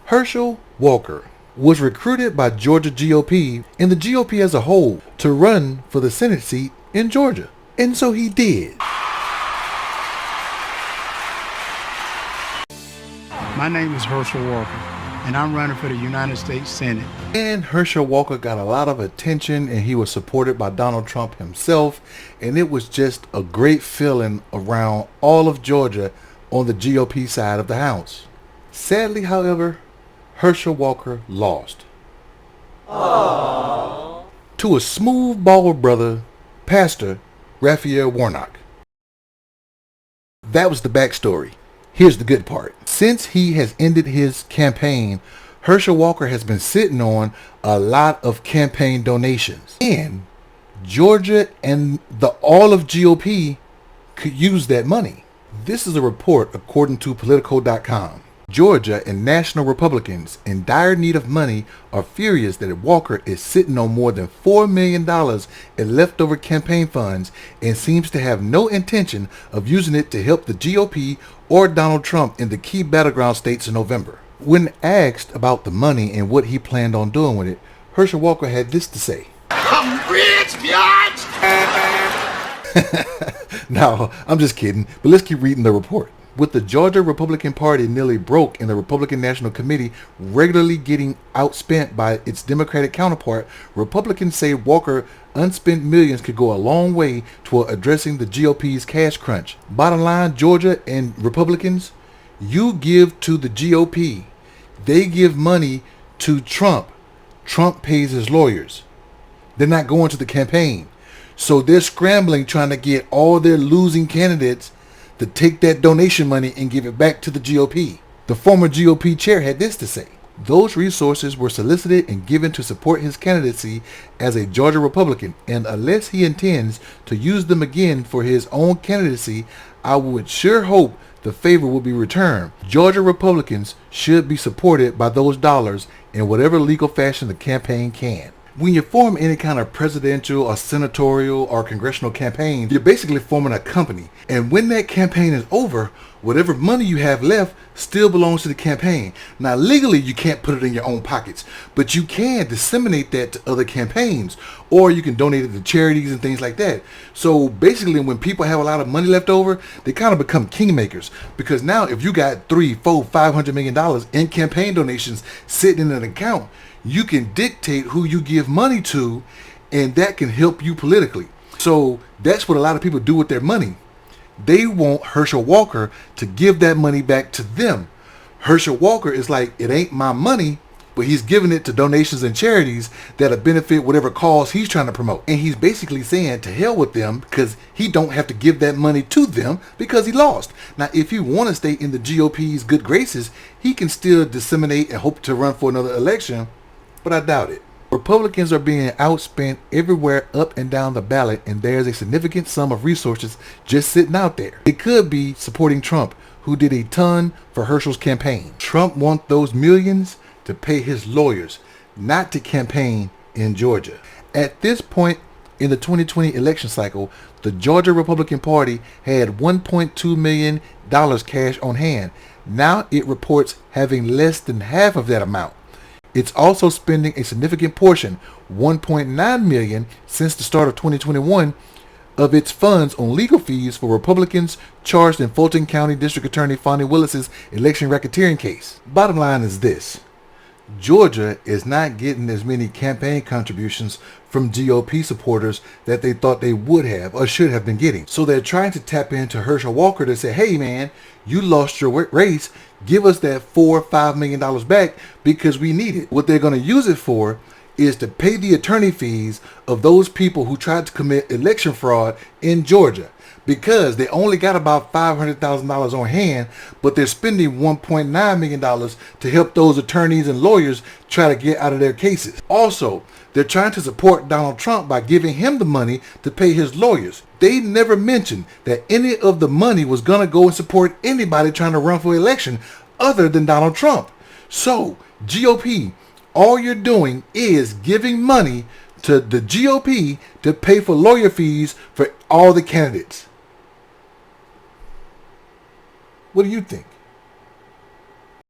Herchel Walker was recruited by Georgia GOP and the GOP as a whole to run for the Senate seat in Georgia. And so he did. My name is Herchel Walker, and I'm running for the United States Senate. And Herchel Walker got a lot of attention, and he was supported by Donald Trump himself, and it was just a great feeling around all of Georgia on the GOP side of the House. Sadly, however, Herchel Walker lost. Aww. To a smoothball brother, Pastor Raphael Warnock. That was the backstory. Here's the good part. Since he has ended his campaign, Herchel Walker has been sitting on a lot of campaign donations. And Georgia and all of GOP could use that money. This is a report according to Politico.com. Georgia and national Republicans in dire need of money are furious that Walker is sitting on more than $4 million in leftover campaign funds and seems to have no intention of using it to help the GOP or Donald Trump in the key battleground states in November. When asked about the money and what he planned on doing with it, Herchel Walker had this to say. I'm rich, bitch! No, I'm just kidding, but let's keep reading the report. With the Georgia Republican Party nearly broke and the Republican National Committee regularly getting outspent by its Democratic counterpart, Republicans say Walker unspent millions could go a long way toward addressing the GOP's cash crunch. Bottom line, Georgia and Republicans, you give to the GOP. They give money to Trump. Trump pays his lawyers. They're not going to the campaign. So they're scrambling trying to get all their losing candidates to take that donation money and give it back to the GOP. The former GOP chair had this to say. Those resources were solicited and given to support his candidacy as a Georgia Republican, and unless he intends to use them again for his own candidacy, I would sure hope the favor will be returned. Georgia Republicans should be supported by those dollars in whatever legal fashion the campaign can. When you form any kind of presidential or senatorial or congressional campaign, you're basically forming a company. And when that campaign is over, whatever money you have left still belongs to the campaign. Now, legally, you can't put it in your own pockets, but you can disseminate that to other campaigns, or you can donate it to charities and things like that. So basically, when people have a lot of money left over, they kind of become kingmakers, because now if you got $300, $400, $500 million in campaign donations sitting in an account, you can dictate who you give money to, and that can help you politically. So that's what a lot of people do with their money. They want Herchel Walker to give that money back to them. Herchel Walker is like, it ain't my money, but he's giving it to donations and charities that'll benefit whatever cause he's trying to promote. And he's basically saying to hell with them, because he don't have to give that money to them because he lost. Now, if he want to stay in the GOP's good graces, he can still disseminate and hope to run for another election, but I doubt it. Republicans are being outspent everywhere up and down the ballot, and there's a significant sum of resources just sitting out there. It could be supporting Trump, who did a ton for Herschel's campaign. Trump wants those millions to pay his lawyers, not to campaign in Georgia. At this point in the 2020 election cycle, the Georgia Republican Party had $1.2 million cash on hand. Now it reports having less than half of that amount. It's also spending a significant portion, $1.9 million since the start of 2021, of its funds on legal fees for Republicans charged in Fulton County District Attorney Fonnie Willis's election racketeering case. Bottom line is this. Georgia is not getting as many campaign contributions from GOP supporters that they thought they would have or should have been getting. So they're trying to tap into Herchel Walker to say, hey man, you lost your race. Give us that $4 or $5 million back because we need it. What they're going to use it for is to pay the attorney fees of those people who tried to commit election fraud in Georgia, because they only got about $500,000 on hand, but they're spending $1.9 million to help those attorneys and lawyers try to get out of their cases. Also, they're trying to support Donald Trump by giving him the money to pay his lawyers. They never mentioned that any of the money was going to go and support anybody trying to run for election other than Donald Trump. So, GOP, all you're doing is giving money to the GOP to pay for lawyer fees for all the candidates. What do you think?